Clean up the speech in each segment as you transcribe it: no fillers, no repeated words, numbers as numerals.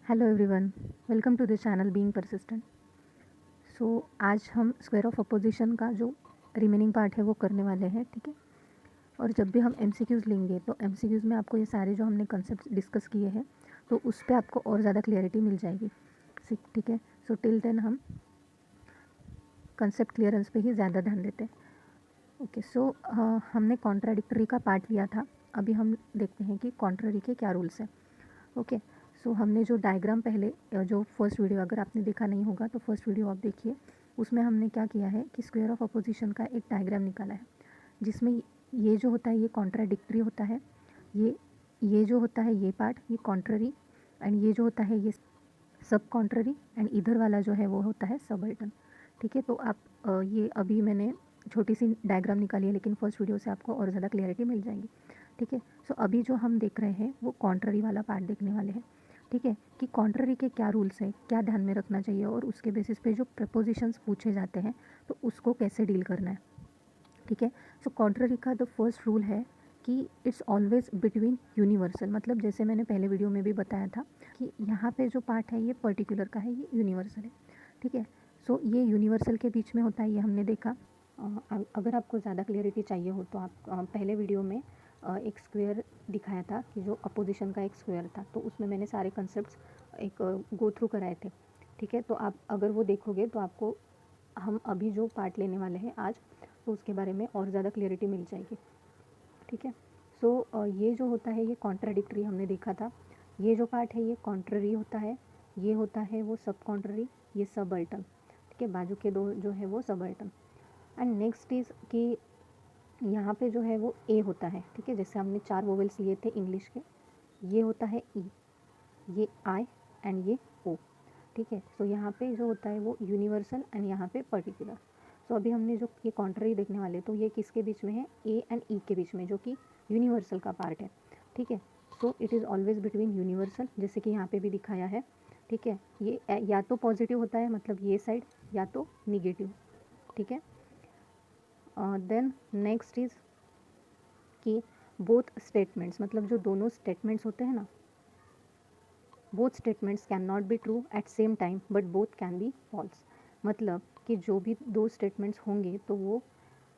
Hello everyone, welcome to the channel Being Persistent. So आज हम square of opposition का जो रिमेनिंग पार्ट है वो करने वाले हैं, ठीक है। और जब भी हम एमसीक्यूज़ लेंगे तो एमसीक्यूज़ में आपको ये सारे जो हमने कंसेप्ट डिस्कस किए हैं तो उस पर आपको और ज़्यादा क्लियरिटी मिल जाएगी, ठीक है। सो टिल देन हम कंसेप्ट क्लियरेंस पे ही ज़्यादा ध्यान देते हैं। ओके, सो हमने कॉन्ट्राडिक्टरी का पार्ट लिया था। अभी हम देखते हैं कि कॉन्ट्ररी के क्या रूल्स हैं। ओके, सो हमने जो डायग्राम पहले जो फर्स्ट वीडियो अगर आपने देखा नहीं होगा तो फर्स्ट वीडियो आप देखिए। उसमें हमने क्या किया है कि स्क्वायर ऑफ अपोजिशन का एक डायग्राम निकाला है, जिसमें ये जो होता है ये कॉन्ट्राडिक्टरी होता है, ये जो होता है ये पार्ट ये कॉन्ट्ररी, एंड ये जो होता है ये सब कॉन्ट्ररी, एंड इधर वाला जो है वो होता है सबल्टन, ठीक है। तो आप ये अभी मैंने छोटी सी डायग्राम निकाली है, लेकिन फर्स्ट वीडियो से आपको और ज़्यादा क्लियरिटी मिल जाएगी, ठीक है। सो अभी जो हम देख रहे हैं वो कॉन्ट्ररी वाला पार्ट देखने वाले हैं, ठीक है, कि कॉन्ट्ररी के क्या रूल्स हैं, क्या ध्यान में रखना चाहिए, और उसके बेसिस पे जो प्रपोजिशंस पूछे जाते हैं तो उसको कैसे डील करना है, ठीक है। सो कॉन्ट्ररी का द फर्स्ट रूल है कि इट्स ऑलवेज बिटवीन यूनिवर्सल, मतलब जैसे मैंने पहले वीडियो में भी बताया था कि यहाँ पे जो पार्ट है ये पर्टिकुलर का है, ये यूनिवर्सल है, ठीक है। सो ये यूनिवर्सल के बीच में होता है, ये हमने देखा। अगर आपको ज़्यादा क्लियरिटी चाहिए हो तो आप पहले वीडियो में एक स्क्वायर दिखाया था कि जो अपोजिशन का एक स्क्वायर था, तो उसमें मैंने सारे कंसेप्ट्स एक गो थ्रू कराए थे, ठीक है। तो आप अगर वो देखोगे तो आपको हम अभी जो पार्ट लेने वाले हैं आज, तो उसके बारे में और ज़्यादा क्लियरिटी मिल जाएगी, ठीक है। सो ये जो होता है ये कॉन्ट्राडिक्टरी हमने देखा था। ये जो पार्ट है ये कॉन्ट्ररी होता है, ये होता है वो सब कॉन्ट्ररी, ये सबल्टन, ठीक है। बाजू के दो जो है वो सबल्टन। एंड नेक्स्ट इज़ कि यहाँ पे जो है वो ए होता है, ठीक है। जैसे हमने 4 वोवेल्स लिए थे इंग्लिश के, ये होता है ई, ये आई, एंड ये ओ, ठीक है। सो यहाँ पे जो होता है वो यूनिवर्सल, एंड यहाँ पे पर्टिकुलर। सो अभी हमने जो ये कॉन्ट्ररी देखने वाले तो ये किसके बीच में है, ए एंड ई के बीच में, जो कि यूनिवर्सल का पार्ट है, ठीक है। So it is always between universal, जैसे कि यहाँ पे भी दिखाया है, ठीक है। ये या तो पॉजिटिव होता है, मतलब ये साइड, या तो निगेटिव, ठीक है। देन नेक्स्ट इज़ कि बोथ स्टेटमेंट्स, मतलब जो दोनों स्टेटमेंट्स होते हैं ना, both statements can not be true at same time but both can be false. मतलब कि जो भी दो स्टेटमेंट्स होंगे तो वो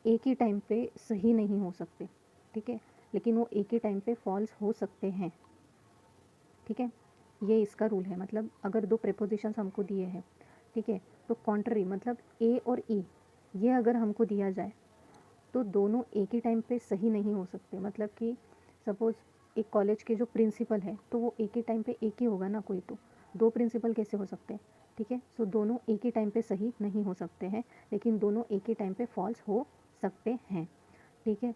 एक ही टाइम पे सही नहीं हो सकते, ठीक है, लेकिन वो एक ही टाइम पे फॉल्स हो सकते हैं, ठीक है। ये इसका रूल है। मतलब अगर दो प्रेपोजिशंस हमको दिए हैं, ठीक है, तो कॉन्ट्ररी मतलब ए और ई, ये अगर हमको दिया जाए तो दोनों एक ही टाइम पे सही नहीं हो सकते। मतलब कि सपोज़ एक कॉलेज के जो प्रिंसिपल है तो वो एक ही टाइम पे एक ही होगा ना, कोई तो दो प्रिंसिपल कैसे हो सकते हैं, ठीक है। सो दोनों एक ही टाइम पे सही नहीं हो सकते हैं, लेकिन दोनों एक ही टाइम पे फॉल्स हो सकते हैं, ठीक है।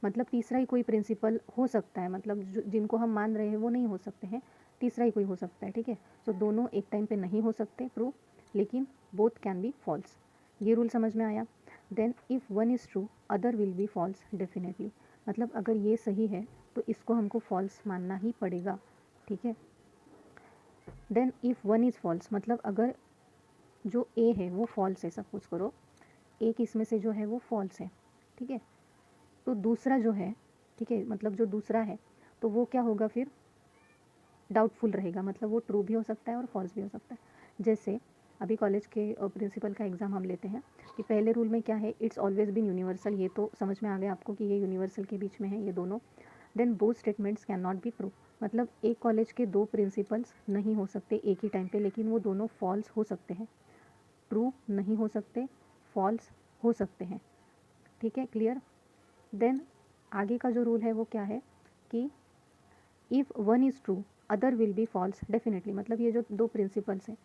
मतलब तीसरा ही कोई प्रिंसिपल हो सकता है, मतलब जिनको हम मान रहे हैं वो नहीं हो सकते हैं, तीसरा ही कोई हो सकता है, ठीक है। सो दोनों एक टाइम पे नहीं हो सकते प्रूव, लेकिन बोथ कैन बी फॉल्स। ये रूल समझ में आया। Then if one is true other will be false definitely, मतलब अगर ये सही है तो इसको हमको फॉल्स मानना ही पड़ेगा, ठीक है। Then if one is false, मतलब अगर जो ए है वो फॉल्स है, सपोज करो एक इसमें से जो है वो फॉल्स है, ठीक है, तो दूसरा जो है, ठीक है, मतलब जो दूसरा है तो वो क्या होगा फिर, डाउटफुल रहेगा, मतलब वो ट्रू भी हो सकता है और फॉल्स भी हो सकता है। जैसे अभी कॉलेज के प्रिंसिपल का एग्ज़ाम हम लेते हैं कि पहले रूल में क्या है, इट्स ऑलवेज बीन यूनिवर्सल, ये तो समझ में आ गया आपको कि ये यूनिवर्सल के बीच में है ये दोनों। Then both statements can not be true, मतलब एक कॉलेज के दो प्रिंसिपल्स नहीं हो सकते एक ही टाइम पे, लेकिन वो दोनों फॉल्स हो सकते हैं, ट्रू नहीं हो सकते, फॉल्स हो सकते हैं, ठीक है, क्लियर। देन आगे का जो रूल है वो क्या है कि if one is true other will be false definitely, मतलब ये जो दो प्रिंसिपल्स हैं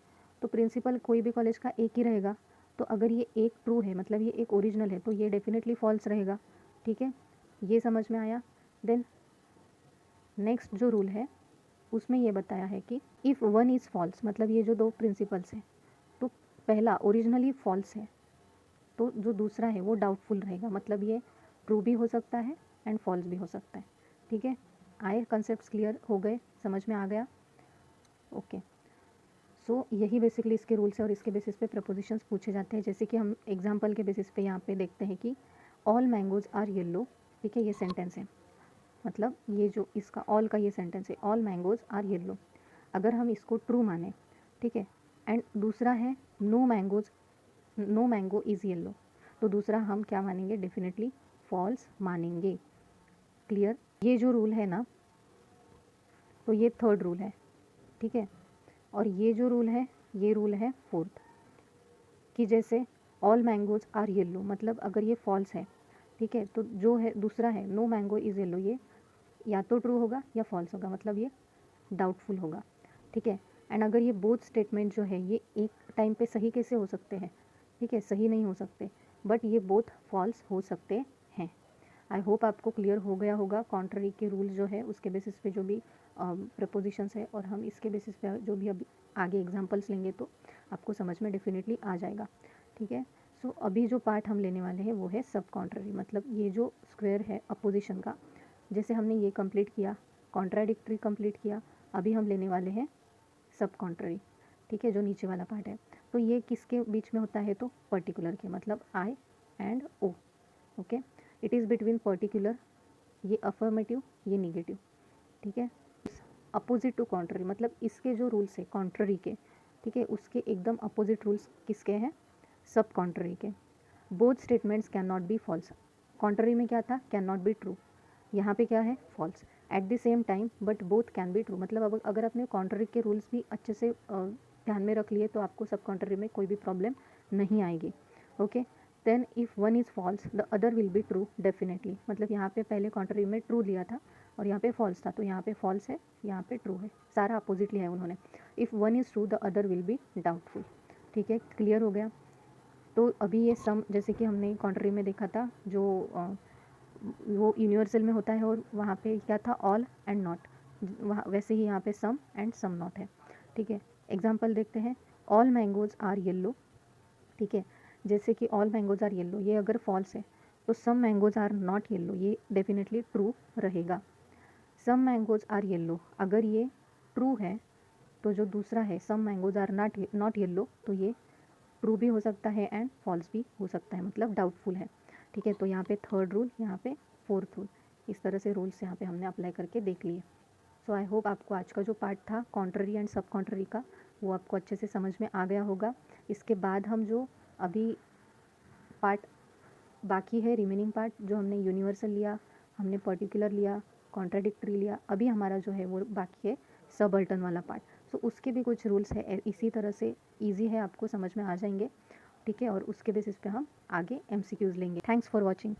तो प्रिंसिपल कोई भी कॉलेज का एक ही रहेगा, तो अगर ये एक ट्रू है मतलब ये एक ओरिजिनल है तो ये डेफिनेटली फॉल्स रहेगा, ठीक है। ये समझ में आया। देन नेक्स्ट जो रूल है उसमें ये बताया है कि इफ़ वन इज़ फॉल्स, मतलब ये जो दो प्रिंसिपल्स हैं तो पहला ओरिजिनली फॉल्स है, तो जो दूसरा है वो डाउटफुल रहेगा, मतलब ये ट्रू भी हो सकता है एंड फॉल्स भी हो सकता है, ठीक है। आए कंसेप्ट क्लियर हो गए, समझ में आ गया, ओके। सो यही बेसिकली इसके रूल्स है और इसके बेसिस पे प्रपोजिशंस पूछे जाते हैं। जैसे कि हम एग्जांपल के बेसिस पे यहाँ पे देखते हैं कि ऑल मैंगोज आर येलो, ठीक है, ये सेंटेंस है, मतलब ये जो इसका ऑल का ये सेंटेंस है, ऑल मैंगोज आर येलो। अगर हम इसको ट्रू माने, ठीक है, एंड दूसरा है नो मैंगो इज़ येलो, तो दूसरा हम क्या मानेंगे, डेफिनेटली फॉल्स मानेंगे। क्लियर? ये जो रूल है ना, तो ये थर्ड रूल है, ठीक है, और ये जो रूल है ये रूल है फोर्थ, कि जैसे ऑल मैंगोज आर येलो, मतलब अगर ये फॉल्स है, ठीक है, तो जो है दूसरा है नो मैंगो इज़ येलो, ये या तो ट्रू होगा या फॉल्स होगा, मतलब ये डाउटफुल होगा, ठीक है। एंड अगर ये बोथ स्टेटमेंट जो है ये एक टाइम पे सही कैसे हो सकते हैं, ठीक है, सही नहीं हो सकते, बट ये बोथ फॉल्स हो सकते हैं। आई होप आपको क्लियर हो गया होगा कॉन्ट्ररी के रूल जो है उसके बेसिस पे जो भी प्रपोजिशंस है, और हम इसके बेसिस पे जो भी अभी आगे एग्जांपल्स लेंगे तो आपको समझ में डेफिनेटली आ जाएगा, ठीक है। सो अभी जो पार्ट हम लेने वाले हैं वो है सब कॉन्ट्ररी, मतलब ये जो स्क्वायर है अपोजिशन का, जैसे हमने ये कंप्लीट किया, कॉन्ट्राडिक्टरी कंप्लीट किया, अभी हम लेने वाले हैं सब कॉन्ट्ररी, ठीक है, जो नीचे वाला पार्ट है। तो ये किसके बीच में होता है, तो पर्टिकुलर के, मतलब I and O, okay, it is between particular, ये अफर्मेटिव, ये निगेटिव, ठीक है। अपोजिट टू कॉन्ट्ररी, मतलब इसके जो रूल्स है कॉन्ट्ररी के, ठीक है, उसके एकदम अपोजिट रूल्स किसके हैं, सब कॉन्ट्ररी के। Both statements can not be false, contrary में क्या था, कैन नॉट बी ट्रू, यहाँ पे क्या है, false, at the same time but both can be true, मतलब अब अगर आपने कॉन्ट्ररी के रूल्स भी अच्छे से ध्यान में रख लिए तो आपको सब कॉन्ट्ररी में कोई भी प्रॉब्लम नहीं आएगी, okay. Then if one is false the other will be true definitely, मतलब यहाँ पे पहले कॉन्ट्ररी में ट्रू लिया था और यहाँ पे फॉल्स था, तो यहाँ पे फॉल्स है, यहाँ पे ट्रू है, सारा अपोजिट लिया है उन्होंने। If one is true the other will B doubtful, ठीक है, क्लियर हो गया। तो अभी ये सम, जैसे कि हमने कॉन्ट्ररी में देखा था, जो वो यूनिवर्सल में होता है और वहाँ पे क्या था, ऑल एंड नॉट, वहाँ वैसे ही यहाँ पे सम एंड सम नॉट है, ठीक है। एग्जांपल देखते हैं, ऑल मैंगोज आर येलो, ठीक है, जैसे कि ऑल मैंगोज आर येलो, ये अगर फॉल्स है तो सम मैंगोज आर नॉट येलो, ये डेफिनेटली ट्रू रहेगा। सम मैंगोज आर येलो, अगर ये ट्रू है तो जो दूसरा है सम मैंगोज आर नॉट येलो, तो ये ट्रू भी हो सकता है एंड फॉल्स भी हो सकता है, मतलब डाउटफुल है, ठीक है। तो यहाँ पे थर्ड रूल, यहाँ पे फोर्थ रूल, इस तरह से रूल्स यहाँ पे हमने अप्लाई करके देख लिए। सो आई होप आपको आज का जो पार्ट था कॉन्ट्ररी एंड सब कॉन्ट्ररी का, वो आपको अच्छे से समझ में आ गया होगा। इसके बाद हम जो अभी पार्ट बाकी है, रिमेनिंग पार्ट, जो हमने यूनिवर्सल लिया, हमने पर्टिकुलर लिया, कॉन्ट्राडिक्टरी लिया, अभी हमारा जो है वो बाकी है सबअल्टर्न वाला पार्ट। सो उसके भी कुछ रूल्स है, इसी तरह से ईजी है, आपको समझ में आ जाएंगे, ठीक है, और उसके बेसिस पे हम आगे MCQs लेंगे। Thanks for watching.